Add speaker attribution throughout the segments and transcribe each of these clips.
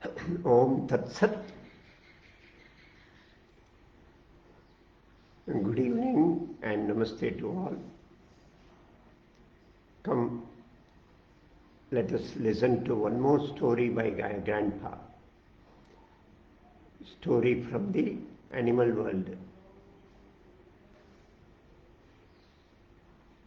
Speaker 1: Om Tat Sat. Good evening and namaste to all. Come, let us listen to one more story by Grandpa. Story from the animal world.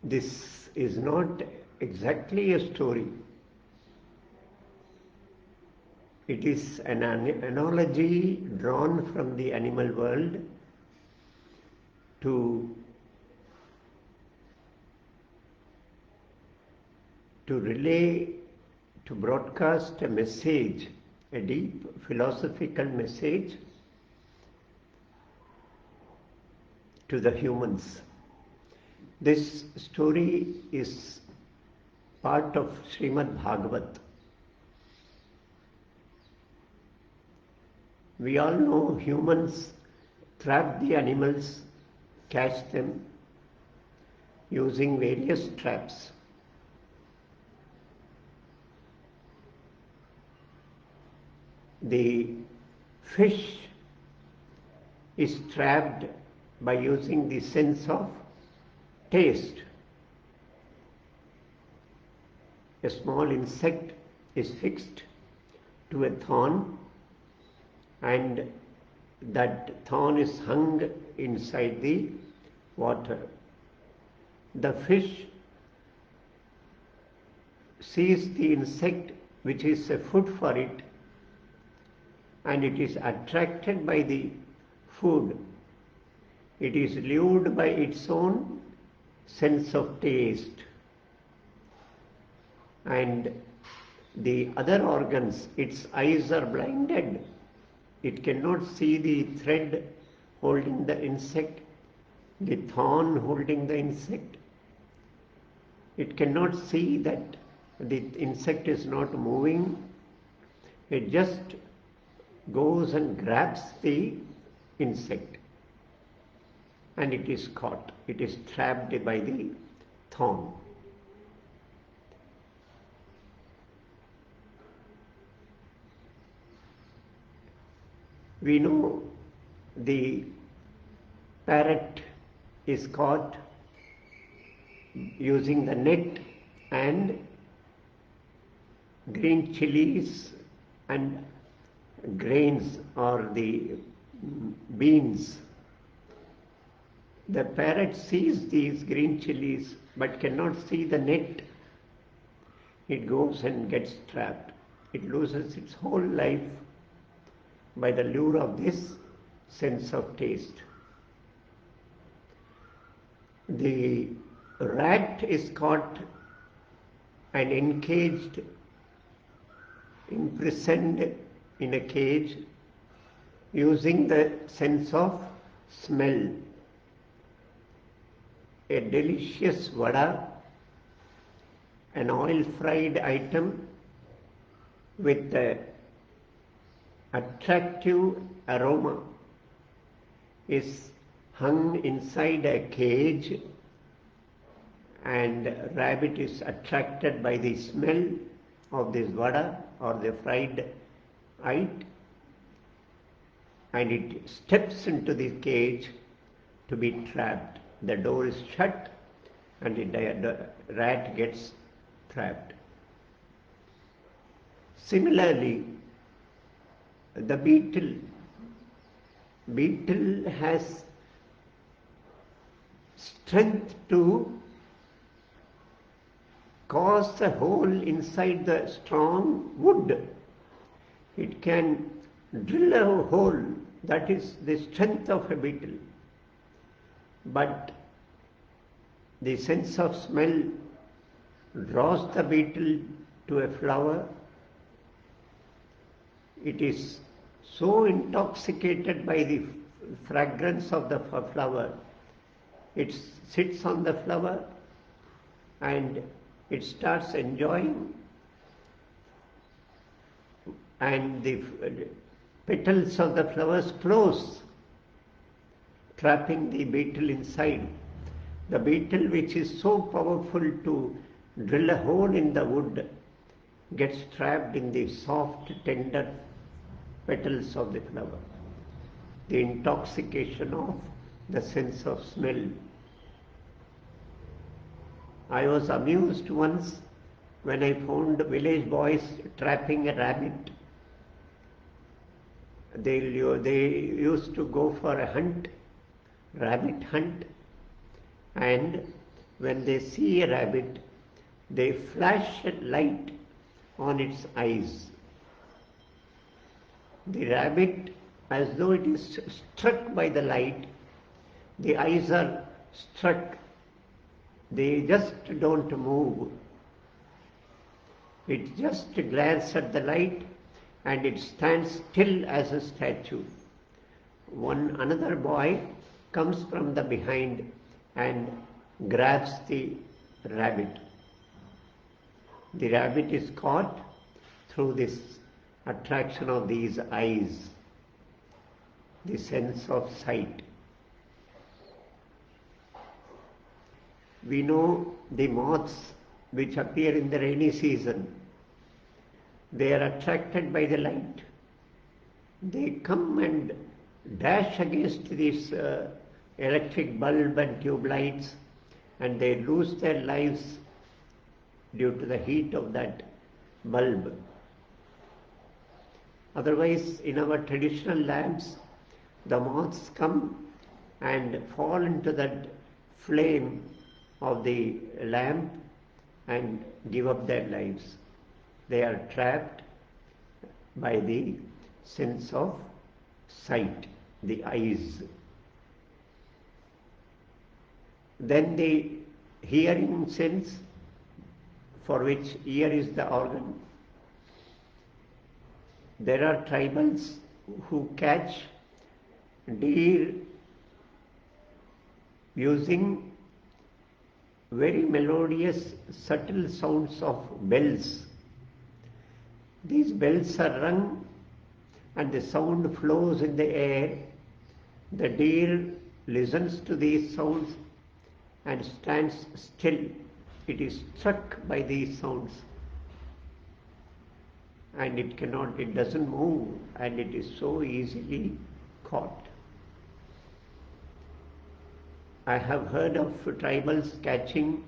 Speaker 1: This is not exactly a story. It is an analogy drawn from the animal world to relay, to broadcast a message, a deep philosophical message to the humans. This story is part of Srimad Bhagavat. We all know humans trap the animals, catch them using various traps. The fish is trapped by using the sense of taste. A small insect is fixed to a thorn, and that thorn is hung inside the water. The fish sees the insect, which is a food for it, and it is attracted by the food. It is lured by its own sense of taste. And the other organs, its eyes are blinded. It cannot see the thread holding the insect, the thorn holding the insect. It cannot see that the insect is not moving. It just goes and grabs the insect, and it is caught. It is trapped by the thorn. We know the parrot is caught using the net and green chilies and grains or the beans. The parrot sees these green chilies but cannot see the net. It goes and gets trapped. It loses its whole life by the lure of this sense of taste. The rat is caught and encaged, imprisoned in a cage using the sense of smell. A delicious vada, an oil-fried item with an attractive aroma, is hung inside a cage, and rabbit is attracted by the smell of this vada or the fried it, and it steps into the cage to be trapped. The door is shut and the rat gets trapped. Similarly, the beetle has strength to cause a hole inside the strong wood. It can drill a hole. That is the strength of a beetle. But the sense of smell draws the beetle to a flower. It is so intoxicated by the fragrance of the flower. It sits on the flower and it starts enjoying, and the petals of the flowers close, trapping the beetle inside. The beetle, which is so powerful to drill a hole in the wood, gets trapped in the soft, tender petals of the flower, the intoxication of the sense of smell. I was amused once when I found village boys trapping a rabbit. They used to go for a hunt, rabbit hunt, and when they see a rabbit, they flash a light on its eyes. The rabbit, as though it is struck by the light, the eyes are struck. They just don't move. It just glares at the light and it stands still as a statue. Another boy comes from the behind and grabs the rabbit. The rabbit is caught through this attraction of these eyes, the sense of sight. We know the moths which appear in the rainy season. They are attracted by the light. They come and dash against this electric bulb and tube lights, and they lose their lives due to the heat of that bulb. Otherwise, in our traditional lamps, the moths come and fall into that flame of the lamp and give up their lives. They are trapped by the sense of sight, the eyes. Then the hearing sense, for which ear is the organ. There are tribals who catch deer using very melodious, subtle sounds of bells. These bells are rung and the sound flows in the air. The deer listens to these sounds and stands still. It is struck by these sounds and it doesn't move, and it is so easily caught. I have heard of tribals catching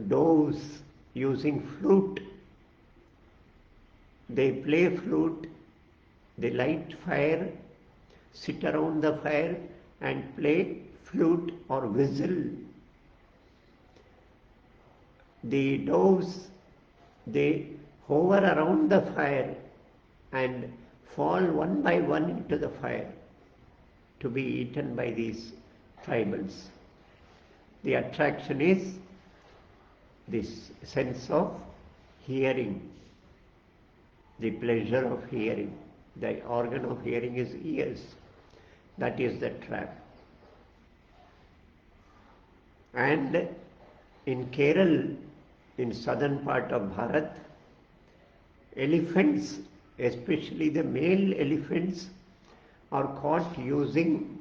Speaker 1: doves using flute. They play flute, they light fire, sit around the fire and play flute or whistle. The doves, they hover around the fire and fall one by one into the fire to be eaten by these tribals. The attraction is this sense of hearing, the pleasure of hearing. The organ of hearing is ears. That is the trap. And in Kerala, in southern part of Bharat, elephants, especially the male elephants, are caught using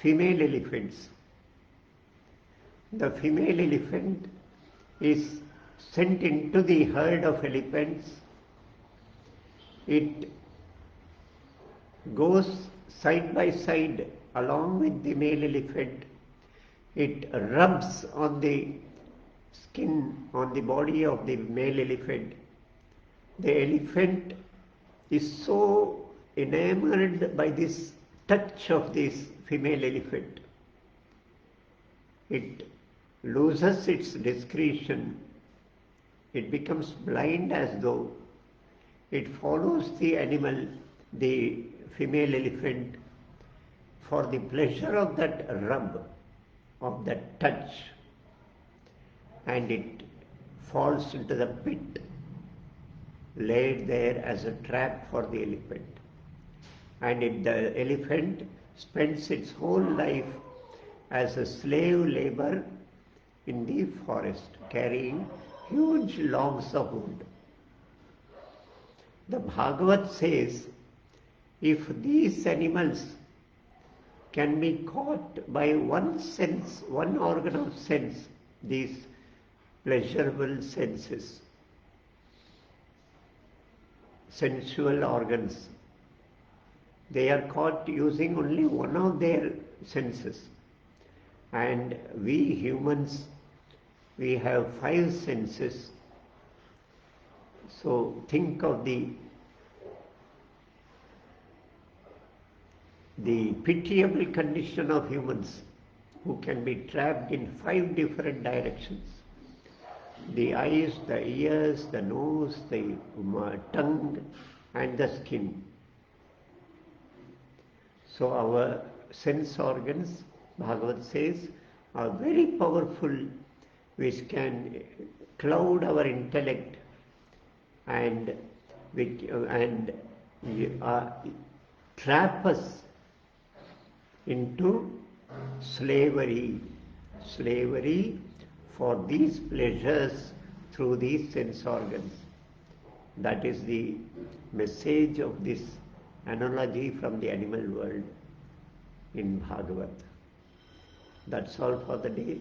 Speaker 1: female elephants. The female elephant is sent into the herd of elephants. It goes side by side along with the male elephant. It rubs on the skin, on the body of the male elephant. The elephant is so enamored by this touch of this female elephant. It loses its discretion. It becomes blind as though. It follows the animal, the female elephant, for the pleasure of that rub, of that touch, and it falls into the pit laid there as a trap for the elephant. And the elephant spends its whole life as a slave labor in the forest, carrying huge logs of wood. The Bhagavat says, if these animals can be caught by one sense, one organ of sense, these pleasurable senses, sensual organs, They are caught using only one of their senses. And we humans, we have five senses. So think of the pitiable condition of humans who can be trapped in five different directions: the eyes, the ears, the nose, the tongue, and the skin. So our sense organs, Bhagavad says, are very powerful, which can cloud our intellect and trap us into slavery for these pleasures through these sense organs. That is the message of this analogy from the animal world in Bhagavad. That's all for the day.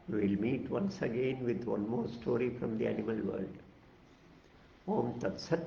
Speaker 1: We will meet once again with one more story from the animal world. Om Tat Sat.